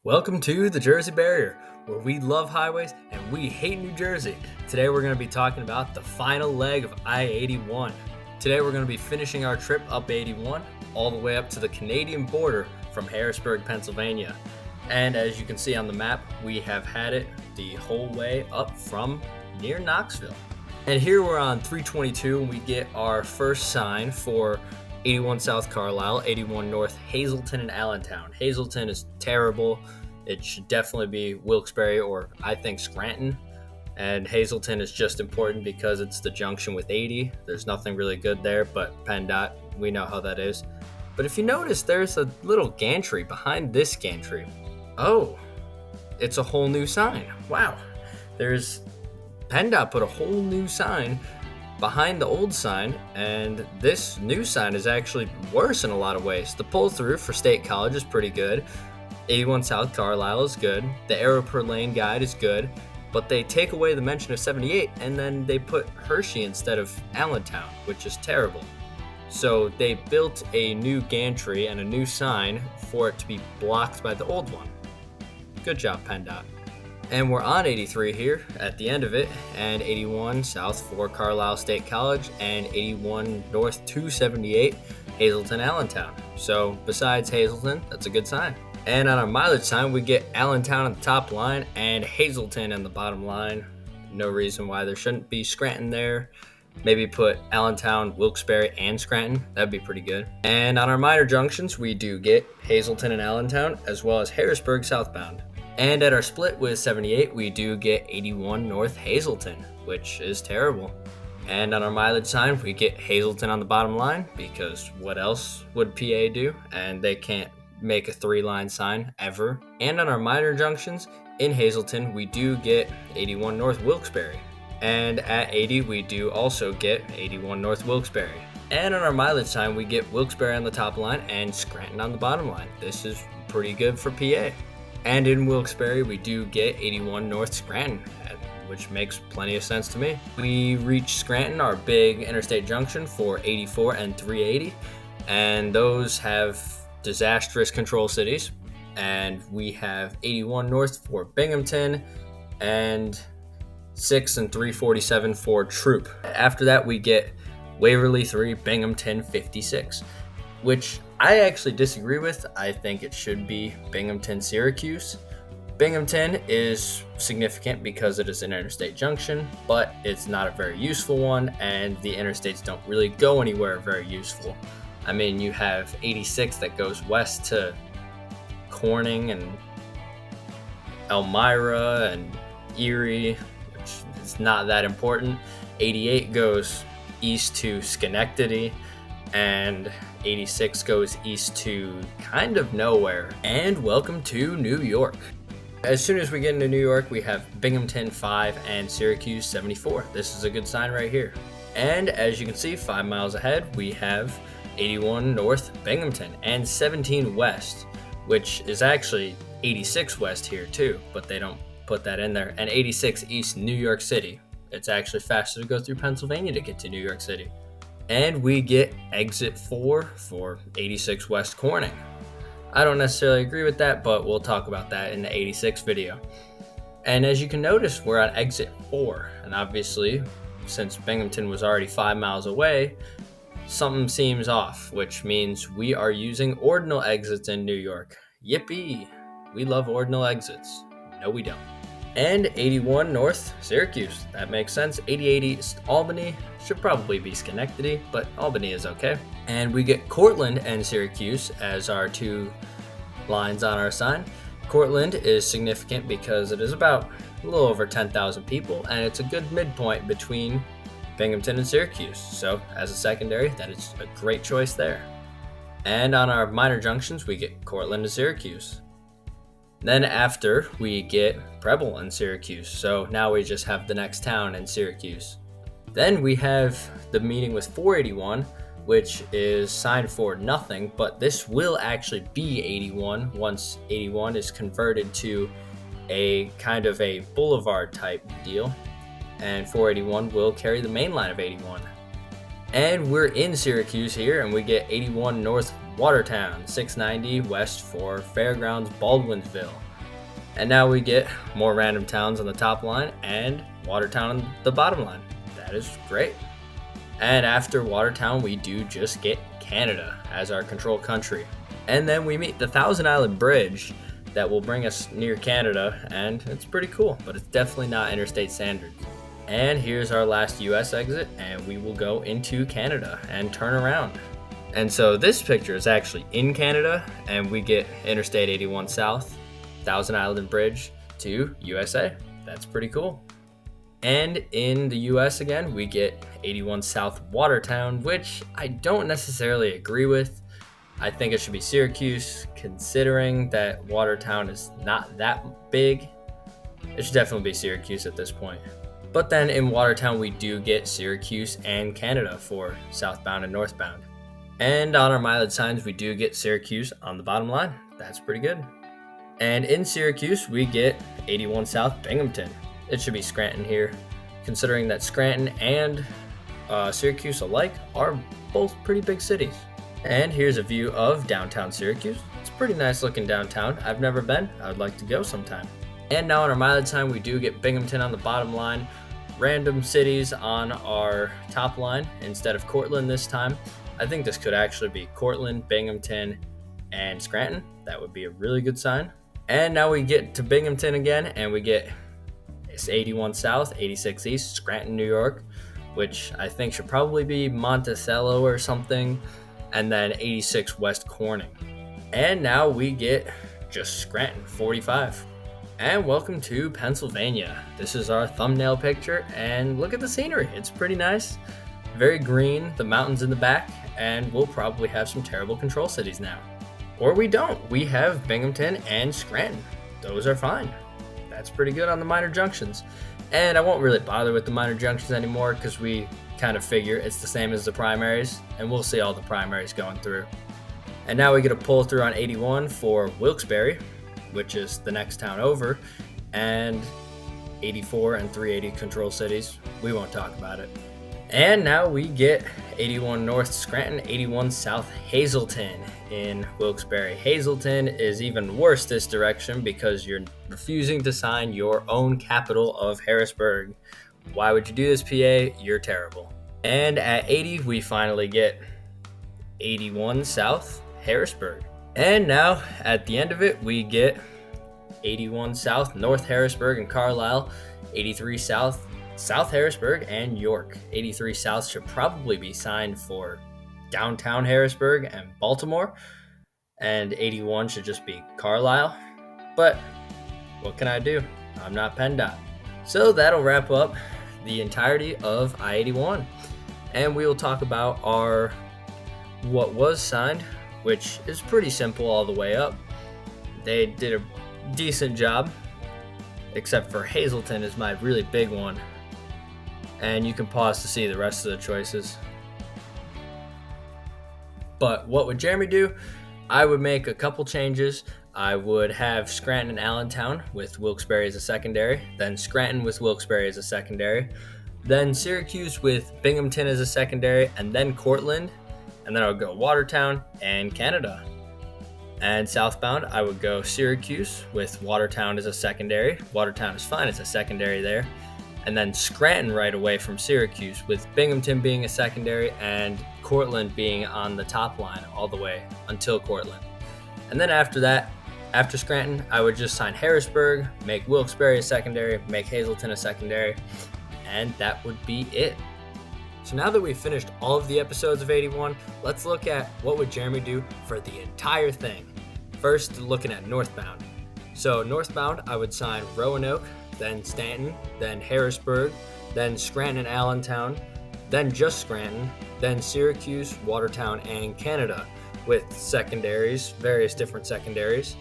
Welcome to the Jersey Barrier, where we love highways and we hate New Jersey. Today we're going to be talking about the final leg of I-81. Today we're going to be finishing our trip up 81 all the way up to the Canadian border from Harrisburg, Pennsylvania. And as you can see on the map, we have had it the whole way up from near Knoxville. And here we're on 322 and we get our first sign for 81 South Carlisle, 81 North Hazleton and Allentown. Hazleton is terrible. It should definitely be Wilkes-Barre or I think Scranton. And Hazleton is just important because it's the junction with 80. There's nothing really good there, but PennDOT, we know how that is. But if you notice, there's a little gantry behind this gantry. Oh, it's a whole new sign. Wow. PennDOT put a whole new sign behind the old sign, and this new sign is actually worse in a lot of ways. The pull-through for State College is pretty good. 81 South Carlisle is good. The arrow per lane guide is good, but they take away the mention of 78, and then they put Hershey instead of Allentown, which is terrible. So they built a new gantry and a new sign for it to be blocked by the old one. Good job, PennDOT. And we're on 83 here at the end of it, and 81 South for Carlisle State College, and 81 North 278 Hazleton Allentown. So besides Hazleton, that's a good sign. And on our mileage sign, we get Allentown on the top line and Hazleton on the bottom line. No reason why there shouldn't be Scranton there. Maybe put Allentown, Wilkes-Barre, and Scranton. That'd be pretty good. And on our minor junctions, we do get Hazleton and Allentown, as well as Harrisburg southbound. And at our split with 78, we do get 81 North Hazleton, which is terrible. And on our mileage sign, we get Hazleton on the bottom line, because what else would PA do? And they can't make a 3-line sign ever. And on our minor junctions, in Hazleton, we do get 81 North Wilkes-Barre. And at 80, we do also get 81 North Wilkes-Barre. And on our mileage sign, we get Wilkes-Barre on the top line and Scranton on the bottom line. This is pretty good for PA. And in Wilkes-Barre, we do get 81 North Scranton, which makes plenty of sense to me. We reach Scranton, our big interstate junction, for 84 and 380, and those have disastrous control cities. And we have 81 North for Binghamton, and 6 and 347 for Troop. After that, we get Waverly 3, Binghamton 56, which I actually disagree with. I think it should be Binghamton Syracuse. Binghamton is significant because it is an interstate junction, but it's not a very useful one, and the interstates don't really go anywhere very useful. I mean, you have 86 that goes west to Corning and Elmira and Erie, which is not that important. 88 goes east to Schenectady, and 86 goes east to kind of nowhere. And welcome to New York. As soon as we get into New York, we have Binghamton 5 and Syracuse 74. This is a good sign right here. And as you can see, 5 miles ahead, we have 81 North Binghamton and 17 West, which is actually 86 West here too, but they don't put that in there. And 86 East New York City. It's actually faster to go through Pennsylvania to get to New York City. And we get exit 4 for 86 West Corning. I don't necessarily agree with that, but we'll talk about that in the 86 video. And as you can notice, we're on exit 4. And obviously, since Binghamton was already 5 miles away, something seems off, which means we are using ordinal exits in New York. Yippee! We love ordinal exits. No, we don't. And 81 North Syracuse. That makes sense. 88 East Albany. Should probably be Schenectady, but Albany is okay. And we get Cortland and Syracuse as our 2 lines on our sign. Cortland is significant because it is about a little over 10,000 people, and it's a good midpoint between Binghamton and Syracuse. So as a secondary, that is a great choice there. And on our minor junctions, we get Cortland and Syracuse. Then after, we get Preble and Syracuse. So now we just have the next town in Syracuse. Then we have the meeting with 481, which is signed for nothing, but this will actually be 81 once 81 is converted to a kind of a boulevard type deal. And 481 will carry the main line of 81. And we're in Syracuse here, and we get 81 North Watertown, 690 west for Fairgrounds Baldwinsville. And now we get more random towns on the top line and Watertown on the bottom line. That is great. And after Watertown, we do just get Canada as our control country. And then we meet the Thousand Island Bridge that will bring us near Canada, and it's pretty cool, but it's definitely not interstate standards. And here's our last US exit, and we will go into Canada and turn around. And so this picture is actually in Canada, and we get Interstate 81 South, Thousand Island Bridge to USA. That's pretty cool. And in the US again, we get 81 South Watertown, which I don't necessarily agree with. I think it should be Syracuse, considering that Watertown is not that big. It should definitely be Syracuse at this point. But then in Watertown, we do get Syracuse and Canada for southbound and northbound. And on our mileage signs, we do get Syracuse on the bottom line. That's pretty good. And in Syracuse, we get 81 South Binghamton. It should be Scranton here, considering that Scranton and Syracuse alike are both pretty big cities. And here's a view of downtown Syracuse. It's a pretty nice looking downtown. I've never been. I would like to go sometime. And now on our mileage sign, we do get Binghamton on the bottom line, random cities on our top line instead of Cortland this time. I think this could actually be Cortland, Binghamton, and Scranton. That would be a really good sign. And now we get to Binghamton again, and we get 81 South, 86 East, Scranton, New York, which I think should probably be Monticello or something, and then 86 West Corning. And now we get just Scranton, 45. And welcome to Pennsylvania. This is our thumbnail picture, and look at the scenery. It's pretty nice. Very green, the mountains in the back, and we'll probably have some terrible control cities now. Or we don't. We have Binghamton and Scranton. Those are fine. That's pretty good on the minor junctions. And I won't really bother with the minor junctions anymore because we kind of figure it's the same as the primaries, and we'll see all the primaries going through. And now we get a pull through on 81 for Wilkes-Barre, which is the next town over, and 84 and 380 control cities. We won't talk about it. And now we get 81 North Scranton, 81 South Hazleton in Wilkes-Barre. Hazleton is even worse this direction because you're refusing to sign your own capital of Harrisburg. Why would you do this, PA? You're terrible. And at 80, we finally get 81 South Harrisburg. And now, at the end of it, we get 81 South North Harrisburg and Carlisle, 83 South South Harrisburg and York. 83 South should probably be signed for downtown Harrisburg and Baltimore, and 81 should just be Carlisle. But what can I do? I'm not PennDOT. So that'll wrap up the entirety of I-81, and we will talk about our what was signed, which is pretty simple all the way up. They did a decent job, except for Hazleton is my really big one. And you can pause to see the rest of the choices. But what would Jeremy do? I would make a couple changes. I would have Scranton and Allentown with Wilkes-Barre as a secondary, then Scranton with Wilkes-Barre as a secondary, then Syracuse with Binghamton as a secondary, and then Cortland, and then I would go Watertown and Canada. And southbound, I would go Syracuse with Watertown as a secondary. Watertown is fine as a secondary there. And then Scranton right away from Syracuse, with Binghamton being a secondary and Cortland being on the top line all the way until Cortland. And then after that, after Scranton, I would just sign Harrisburg, make Wilkes-Barre a secondary, make Hazleton a secondary, and that would be it. So now that we've finished all of the episodes of 81, let's look at what would Jeremy do for the entire thing. First, looking at northbound. So northbound, I would sign Roanoke, then Stanton, then Harrisburg, then Scranton and Allentown, then just Scranton, then Syracuse, Watertown, and Canada, with secondaries, various different secondaries,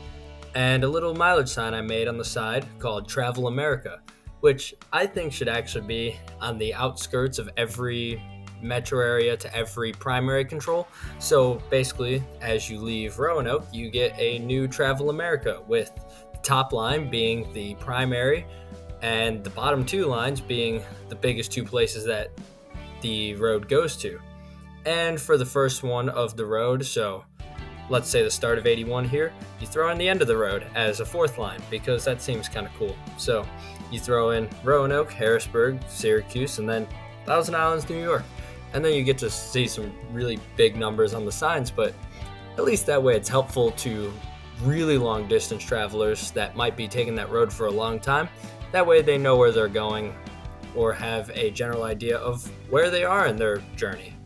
and a little mileage sign I made on the side called Travel America, which I think should actually be on the outskirts of every metro area to every primary control. So basically, as you leave Roanoke, you get a new Travel America, with the top line being the primary and the bottom two lines being the biggest two places that the road goes to. And for the first one of the road, so let's say the start of 81 here, you throw in the end of the road as a fourth line because that seems kind of cool. So you throw in Roanoke, Harrisburg, Syracuse, and then Thousand Islands, New York. And then you get to see some really big numbers on the signs, but at least that way it's helpful to really long distance travelers that might be taking that road for a long time. That way they know where they're going or have a general idea of where they are in their journey.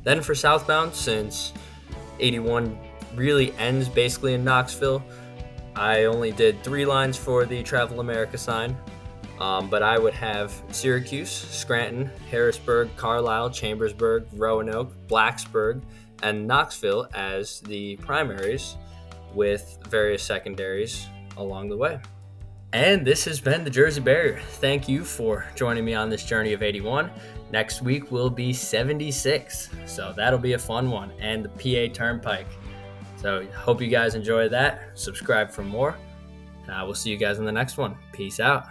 Then for southbound, since 81 really ends basically in Knoxville, I only did 3 lines for the Travel America sign. But I would have Syracuse, Scranton, Harrisburg, Carlisle, Chambersburg, Roanoke, Blacksburg, and Knoxville as the primaries with various secondaries along the way. And this has been the Jersey Barrier. Thank you for joining me on this journey of 81. Next week will be 76, so that'll be a fun one, and the PA Turnpike. So hope you guys enjoy that. Subscribe for more. We'll see you guys in the next one. Peace out.